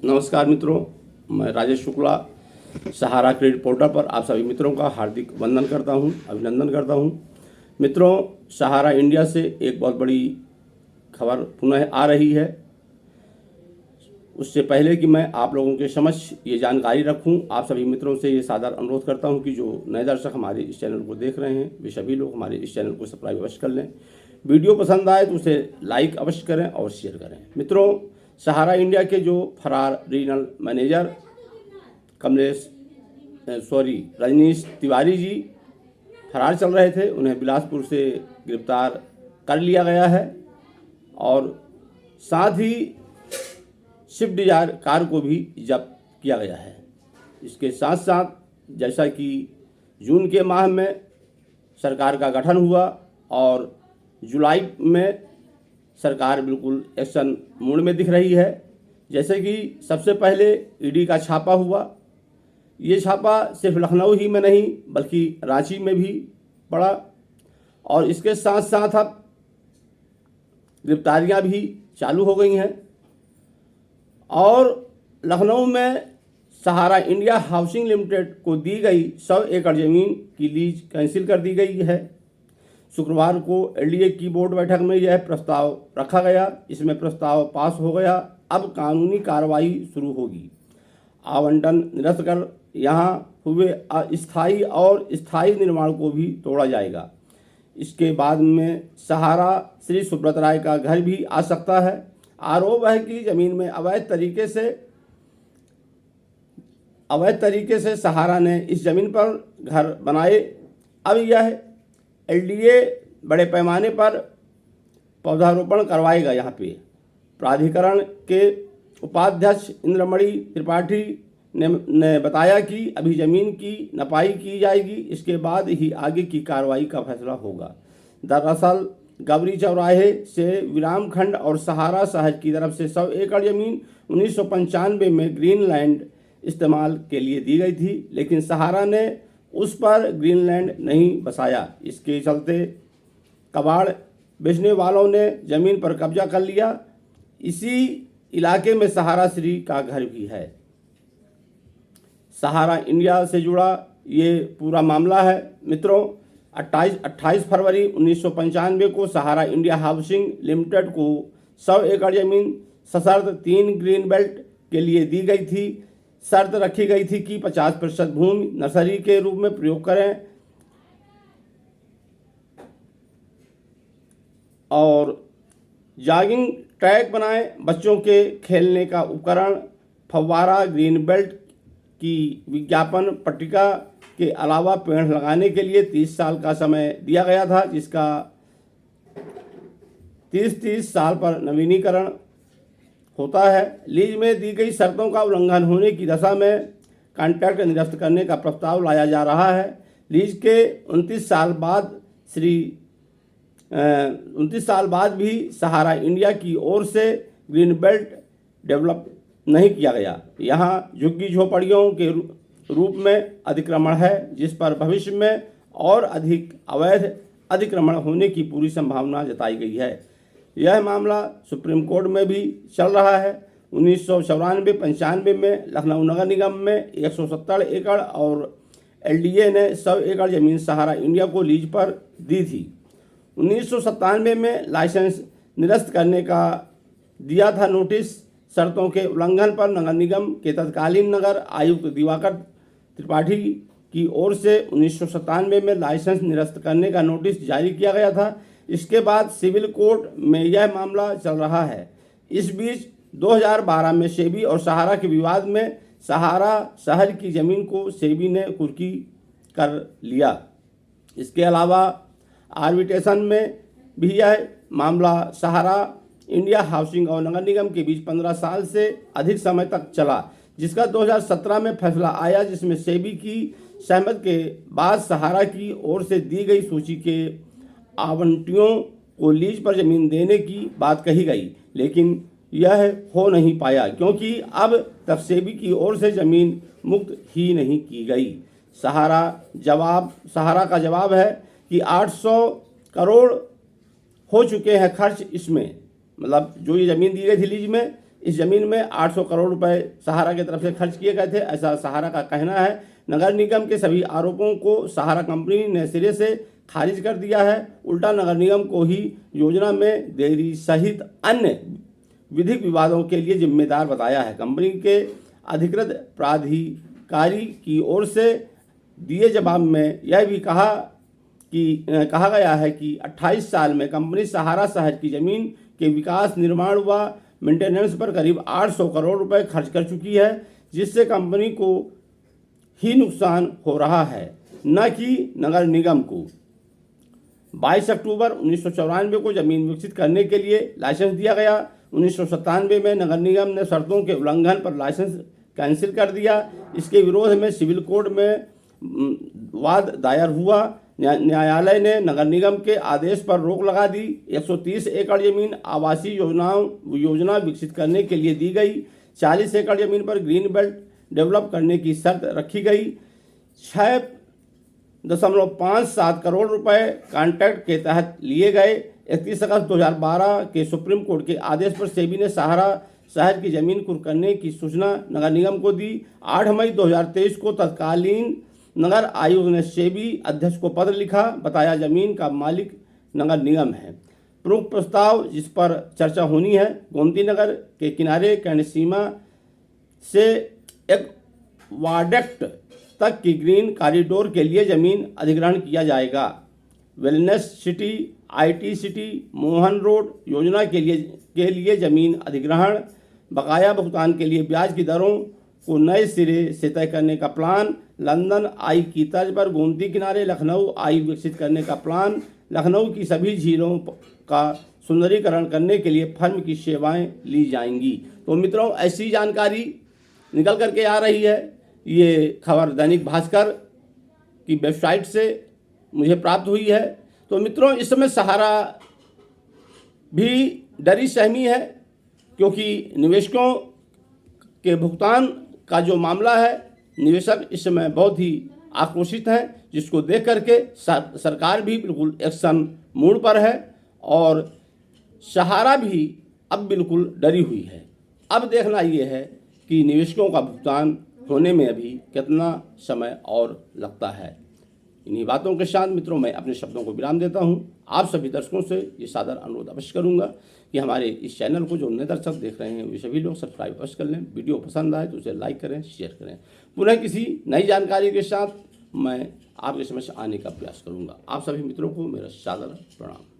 नमस्कार मित्रों, मैं राजेश शुक्ला सहारा क्रेडिट पोर्टल पर आप सभी मित्रों का हार्दिक वंदन करता हूं, अभिनंदन करता हूं। मित्रों, सहारा इंडिया से एक बहुत बड़ी खबर पुनः आ रही है। उससे पहले कि मैं आप लोगों के समक्ष ये जानकारी रखूं, आप सभी मित्रों से ये सादर अनुरोध करता हूं कि जो नए दर्शक हमारे इस चैनल को देख रहे हैं वे सभी लोग हमारे इस चैनल को सब्सक्राइब अवश्य कर लें। वीडियो पसंद आए तो उसे लाइक अवश्य करें और शेयर करें। मित्रों, सहारा इंडिया के जो फरार रीजनल मैनेजर रजनीश तिवारी जी फरार चल रहे थे, उन्हें बिलासपुर से गिरफ्तार कर लिया गया है और साथ ही स्विफ्ट डिजायर कार को भी जब्त किया गया है। इसके साथ साथ जैसा कि जून के माह में सरकार का गठन हुआ और जुलाई में सरकार बिल्कुल एक्शन मोड में दिख रही है। जैसे कि सबसे पहले ईडी का छापा हुआ। ये छापा सिर्फ लखनऊ ही में नहीं बल्कि रांची में भी पड़ा और इसके साथ साथ अब गिरफ्तारियां भी चालू हो गई हैं और लखनऊ में सहारा इंडिया हाउसिंग लिमिटेड को दी गई 100 एकड़ ज़मीन की लीज कैंसिल कर दी गई है। शुक्रवार को एलडीए की बोर्ड बैठक में यह प्रस्ताव रखा गया। इसमें प्रस्ताव पास हो गया। अब कानूनी कार्रवाई शुरू होगी। आवंटन निरस्त कर यहाँ हुए अस्थायी और स्थायी निर्माण को भी तोड़ा जाएगा। इसके बाद में सहारा श्री सुब्रत राय का घर भी आ सकता है। आरोप है कि जमीन में अवैध तरीके से सहारा ने इस जमीन पर घर बनाए। अब यह एलडीए बड़े पैमाने पर पौधारोपण करवाएगा। यहाँ पे प्राधिकरण के उपाध्यक्ष इंद्रमणि त्रिपाठी ने बताया कि अभी ज़मीन की नपाई की जाएगी, इसके बाद ही आगे की कार्रवाई का फैसला होगा। दरअसल गबरी चौराहे से विराम खंड और सहारा शहर की तरफ से 100 एकड़ ज़मीन 1995 में ग्रीनलैंड इस्तेमाल के लिए दी गई थी, लेकिन सहारा ने उस पर ग्रीनलैंड नहीं बसाया। इसके चलते कबाड़ बेचने वालों ने ज़मीन पर कब्जा कर लिया। इसी इलाके में सहारा श्री का घर भी है। सहारा इंडिया से जुड़ा ये पूरा मामला है। मित्रों, 28 फरवरी 1995 को सहारा इंडिया हाउसिंग लिमिटेड को 100 एकड़ ज़मीन सशर्त 3 ग्रीन बेल्ट के लिए दी गई थी। शर्त रखी गई थी कि 50% भूमि नर्सरी के रूप में प्रयोग करें और जॉगिंग ट्रैक बनाएं, बच्चों के खेलने का उपकरण, फव्वारा, ग्रीन बेल्ट की विज्ञापन पट्टिका के अलावा पेड़ लगाने के लिए 30 साल का समय दिया गया था, जिसका 30 साल पर नवीनीकरण होता है। लीज में दी गई शर्तों का उल्लंघन होने की दशा में कॉन्ट्रैक्ट निरस्त करने का प्रस्ताव लाया जा रहा है। लीज के 29 साल बाद भी सहारा इंडिया की ओर से ग्रीन बेल्ट डेवलप नहीं किया गया। यहाँ झुग्गी झोपड़ियों के रूप में अतिक्रमण है, जिस पर भविष्य में और अधिक अवैध अतिक्रमण होने की पूरी संभावना जताई गई है। यह मामला सुप्रीम कोर्ट में भी चल रहा है। 1994-95 में लखनऊ नगर निगम में 170 एकड़ और एलडीए ने 100 एकड़ ज़मीन सहारा इंडिया को लीज पर दी थी। 1997 में लाइसेंस निरस्त करने का दिया था नोटिस। शर्तों के उल्लंघन पर नगर निगम के तत्कालीन नगर आयुक्त दिवाकर त्रिपाठी की ओर से 1997 में लाइसेंस निरस्त करने का नोटिस जारी किया गया था। इसके बाद सिविल कोर्ट में यह मामला चल रहा है। इस बीच 2012 में सेबी और सहारा के विवाद में सहारा शहर की ज़मीन को सेबी ने कुर्की कर लिया। इसके अलावा आर्बिट्रेशन में भी यह मामला सहारा इंडिया हाउसिंग और नगर निगम के बीच 15 साल से अधिक समय तक चला, जिसका 2017 में फैसला आया, जिसमें सेबी की सहमति के बाद सहारा की ओर से दी गई सूची के आवंटियों को लीज पर ज़मीन देने की बात कही गई, लेकिन यह हो नहीं पाया क्योंकि अब तक सेबी की ओर से ज़मीन मुक्त ही नहीं की गई। सहारा का जवाब है कि 800 करोड़ हो चुके हैं खर्च। इसमें मतलब जो ये ज़मीन दी गई थी लीज में इस जमीन में 800 करोड़ रुपए सहारा की तरफ से खर्च किए गए थे, ऐसा सहारा का कहना है। नगर निगम के सभी आरोपों को सहारा कंपनी ने सिरे से खारिज कर दिया है। उल्टा नगर निगम को ही योजना में देरी सहित अन्य विधिक विवादों के लिए जिम्मेदार बताया है। कंपनी के अधिकृत प्राधिकारी की ओर से दिए जवाब में यह भी कहा गया है कि 28 साल में कंपनी सहारा शहर की जमीन के विकास, निर्माण व मेंटेनेंस पर करीब 800 करोड़ रुपए खर्च कर चुकी है, जिससे कंपनी को ही नुकसान हो रहा है, न कि नगर निगम को। 22 अक्टूबर 1994 को जमीन विकसित करने के लिए लाइसेंस दिया गया। 1997 में नगर निगम ने शर्तों के उल्लंघन पर लाइसेंस कैंसिल कर दिया। इसके विरोध में सिविल कोर्ट में वाद दायर हुआ। न्यायालय ने नगर निगम के आदेश पर रोक लगा दी। 130 एकड़ जमीन आवासीय योजना विकसित करने के लिए दी गई। 40 एकड़ जमीन पर ग्रीन बेल्ट डेवलप करने की शर्त रखी गई। 6.57 करोड़ रुपए कॉन्ट्रैक्ट के तहत लिए गए। 31 अगस्त 2012 के सुप्रीम कोर्ट के आदेश पर सेबी ने सहारा शहर की जमीन कुर्क करने की सूचना नगर निगम को दी। 8 मई 2023 को तत्कालीन नगर आयुक्त ने सेबी अध्यक्ष को पत्र लिखा, बताया जमीन का मालिक नगर निगम है। प्रमुख प्रस्ताव जिस पर चर्चा होनी है, गोमती नगर के किनारे कैंट सीमा से एक वाडक्ट तक की ग्रीन कॉरिडोर के लिए जमीन अधिग्रहण किया जाएगा। Wellness city, IT city, Mohan road योजना के लिए जमीन अधिग्रहण, बकाया भुगतान के लिए ब्याज की दरों को नए सिरे से तय करने का प्लान, लंदन आई की तर्ज पर गोमती किनारे लखनऊ आई विकसित करने का प्लान, लखनऊ की सभी झीलों का सुंदरीकरण करने के लिए फर्म की सेवाएं ली जाएंगी। तो मित्रों, ऐसी जानकारी निकल करके आ रही है। ये खबर दैनिक भास्कर की वेबसाइट से मुझे प्राप्त हुई है। तो मित्रों, इस समय सहारा भी डरी सहमी है, क्योंकि निवेशकों के भुगतान का जो मामला है, निवेशक इस समय बहुत ही आक्रोशित हैं, जिसको देख करके सरकार भी बिल्कुल एक्शन मोड पर है और सहारा भी अब बिल्कुल डरी हुई है। अब देखना ये है कि निवेशकों का भुगतान होने में अभी कितना समय और लगता है। इन्हीं बातों के साथ मित्रों, मैं अपने शब्दों को विराम देता हूं। आप सभी दर्शकों से ये सादर अनुरोध अवश्य करूंगा कि हमारे इस चैनल को जो नए दर्शक देख रहे हैं वे सभी लोग सब्सक्राइब अवश्य कर लें। वीडियो पसंद आए तो उसे लाइक करें, शेयर करें। पुनः किसी नई जानकारी के साथ मैं आपके समक्ष आने का प्रयास करूंगा। आप सभी मित्रों को मेरा सादर प्रणाम।